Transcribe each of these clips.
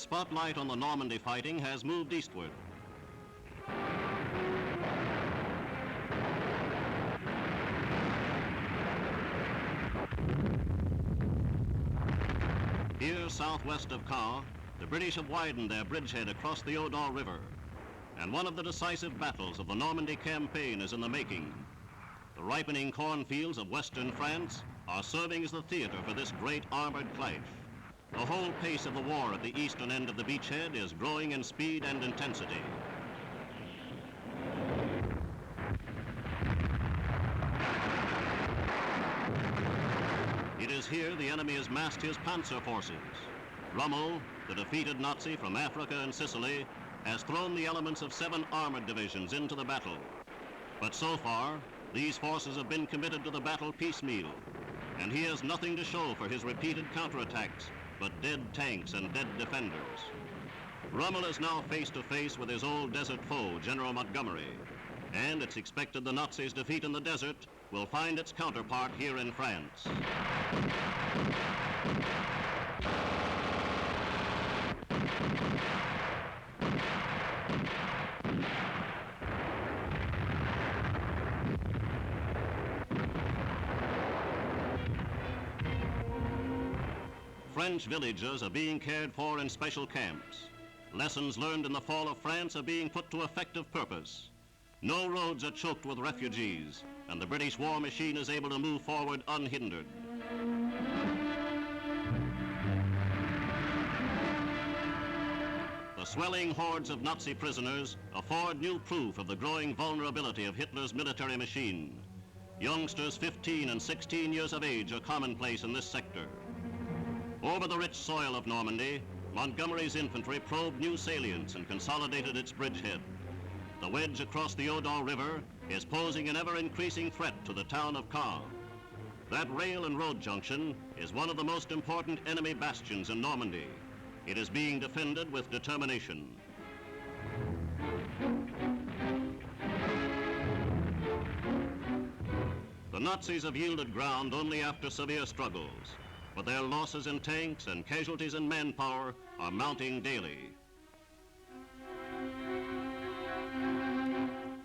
spotlight on the Normandy fighting has moved eastward. Here, southwest of Caen, the British have widened their bridgehead across the Odon River, and one of the decisive battles of the Normandy campaign is in the making. The ripening cornfields of western France are serving as the theater for this great armored clash. The whole pace of the war at the eastern end of the beachhead is growing in speed and intensity. It is here the enemy has massed his panzer forces. Rommel, the defeated Nazi from Africa and Sicily, has thrown the elements of 7 armored divisions into the battle. But so far, these forces have been committed to the battle piecemeal, and he has nothing to show for his repeated counterattacks but dead tanks and dead defenders. Rommel is now face to face with his old desert foe, General Montgomery, and it's expected the Nazis' defeat in the desert will find its counterpart here in France. French villages are being cared for in special camps. Lessons learned in the fall of France are being put to effective purpose. No roads are choked with refugees, and the British war machine is able to move forward unhindered. The swelling hordes of Nazi prisoners afford new proof of the growing vulnerability of Hitler's military machine. Youngsters 15 and 16 years of age are commonplace in this sector. Over the rich soil of Normandy, Montgomery's infantry probed new salients and consolidated its bridgehead. The wedge across the Odon River is posing an ever-increasing threat to the town of Caen. That rail and road junction is one of the most important enemy bastions in Normandy. It is being defended with determination. The Nazis have yielded ground only after severe struggles, but their losses in tanks and casualties in manpower are mounting daily.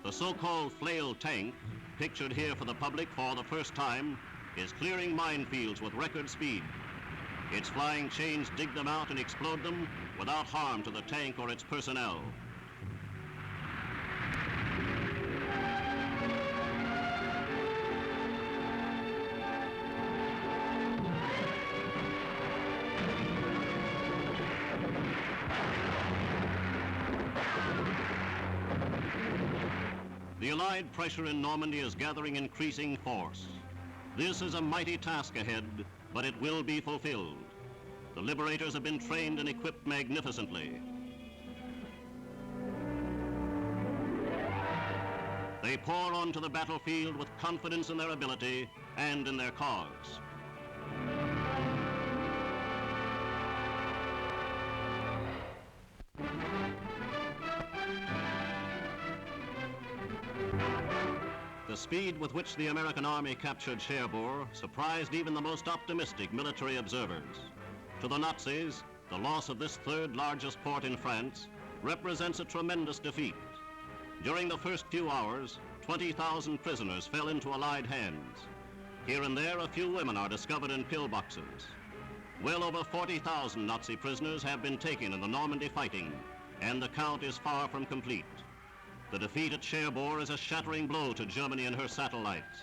The so-called flail tank, pictured here for the public for the first time, is clearing minefields with record speed. Its flying chains dig them out and explode them without harm to the tank or its personnel. The Allied pressure in Normandy is gathering increasing force. This is a mighty task ahead, but it will be fulfilled. The liberators have been trained and equipped magnificently. They pour onto the battlefield with confidence in their ability and in their cause. The speed with which the American army captured Cherbourg surprised even the most optimistic military observers. To the Nazis, the loss of this 3rd largest port in France represents a tremendous defeat. During the first few hours, 20,000 prisoners fell into Allied hands. Here and there, a few women are discovered in pillboxes. Well over 40,000 Nazi prisoners have been taken in the Normandy fighting, and the count is far from complete. The defeat at Cherbourg is a shattering blow to Germany and her satellites.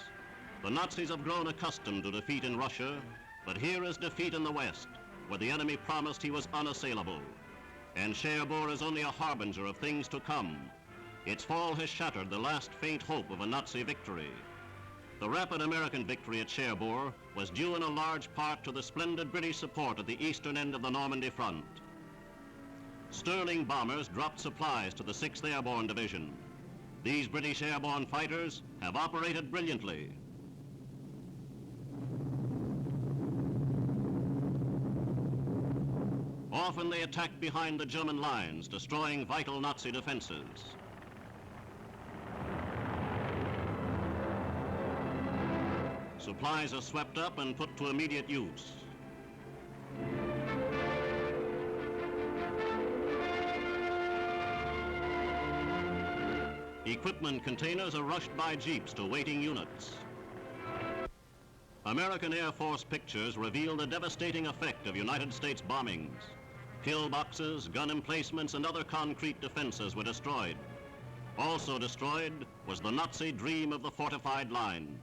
The Nazis have grown accustomed to defeat in Russia, but here is defeat in the West, where the enemy promised he was unassailable. And Cherbourg is only a harbinger of things to come. Its fall has shattered the last faint hope of a Nazi victory. The rapid American victory at Cherbourg was due in a large part to the splendid British support at the eastern end of the Normandy front. Sterling bombers dropped supplies to the 6th Airborne Division. These British airborne fighters have operated brilliantly. Often they attacked behind the German lines, destroying vital Nazi defenses. Supplies are swept up and put to immediate use. Equipment containers are rushed by jeeps to waiting units. American Air Force pictures reveal the devastating effect of United States bombings. Pillboxes, gun emplacements, and other concrete defenses were destroyed. Also destroyed was the Nazi dream of the fortified line.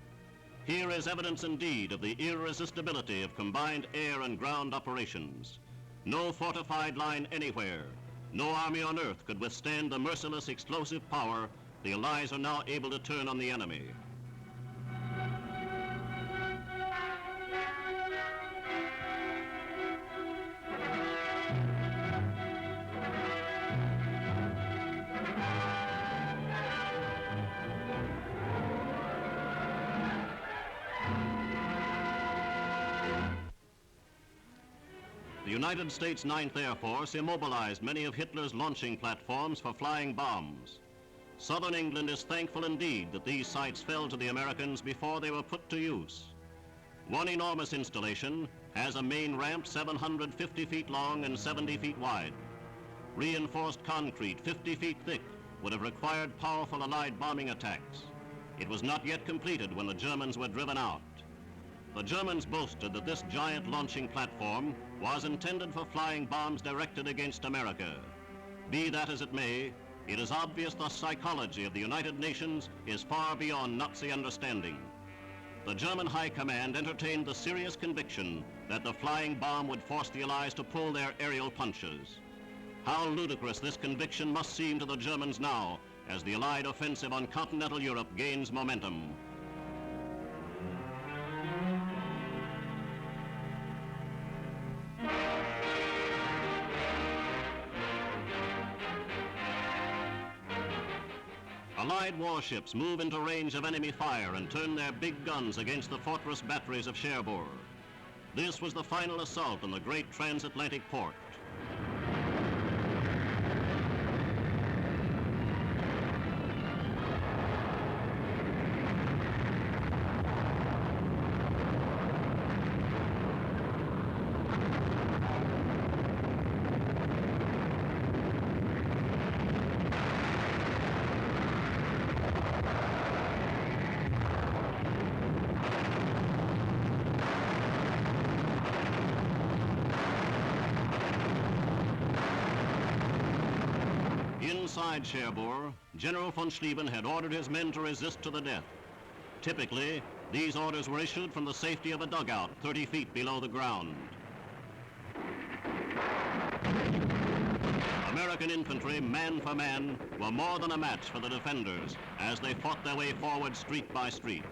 Here is evidence indeed of the irresistibility of combined air and ground operations. No fortified line anywhere, no army on earth could withstand the merciless explosive power the Allies are now able to turn on the enemy. The United States 9th Air Force immobilized many of Hitler's launching platforms for flying bombs. Southern England is thankful indeed that these sites fell to the Americans before they were put to use. One enormous installation has a main ramp 750 feet long and 70 feet wide. Reinforced concrete 50 feet thick would have required powerful Allied bombing attacks. It was not yet completed when the Germans were driven out. The Germans boasted that this giant launching platform was intended for flying bombs directed against America. Be that as it may, it is obvious the psychology of the United Nations is far beyond Nazi understanding. The German High Command entertained the serious conviction that the flying bomb would force the Allies to pull their aerial punches. How ludicrous this conviction must seem to the Germans now as the Allied offensive on continental Europe gains momentum. Allied warships move into range of enemy fire and turn their big guns against the fortress batteries of Cherbourg. This was the final assault on the great transatlantic port. Inside Cherbourg, General von Schlieben had ordered his men to resist to the death. Typically, these orders were issued from the safety of a dugout 30 feet below the ground. American infantry, man for man, were more than a match for the defenders as they fought their way forward street by street.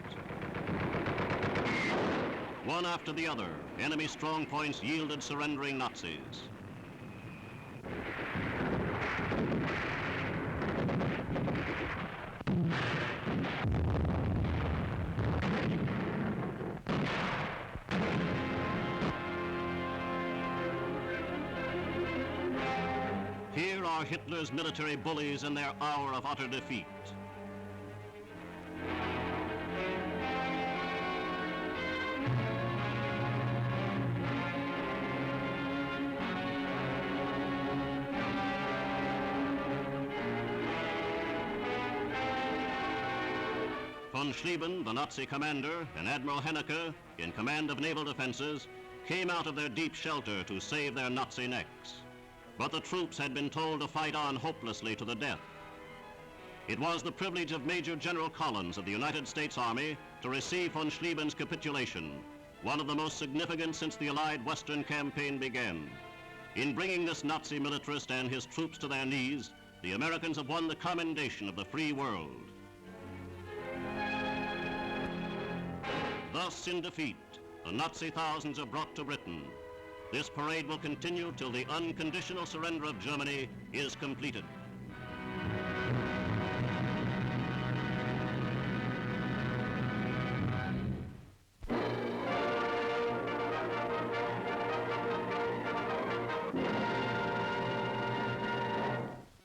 One after the other, enemy strong points yielded surrendering Nazis. Here are Hitler's military bullies in their hour of utter defeat. Von Schlieben, the Nazi commander, and Admiral Hennecke, in command of naval defenses, came out of their deep shelter to save their Nazi necks. But the troops had been told to fight on hopelessly to the death. It was the privilege of Major General Collins of the United States Army to receive von Schlieben's capitulation, one of the most significant since the Allied Western campaign began. In bringing this Nazi militarist and his troops to their knees, the Americans have won the commendation of the free world. Thus, in defeat, the Nazi thousands are brought to Britain. This parade will continue till the unconditional surrender of Germany is completed.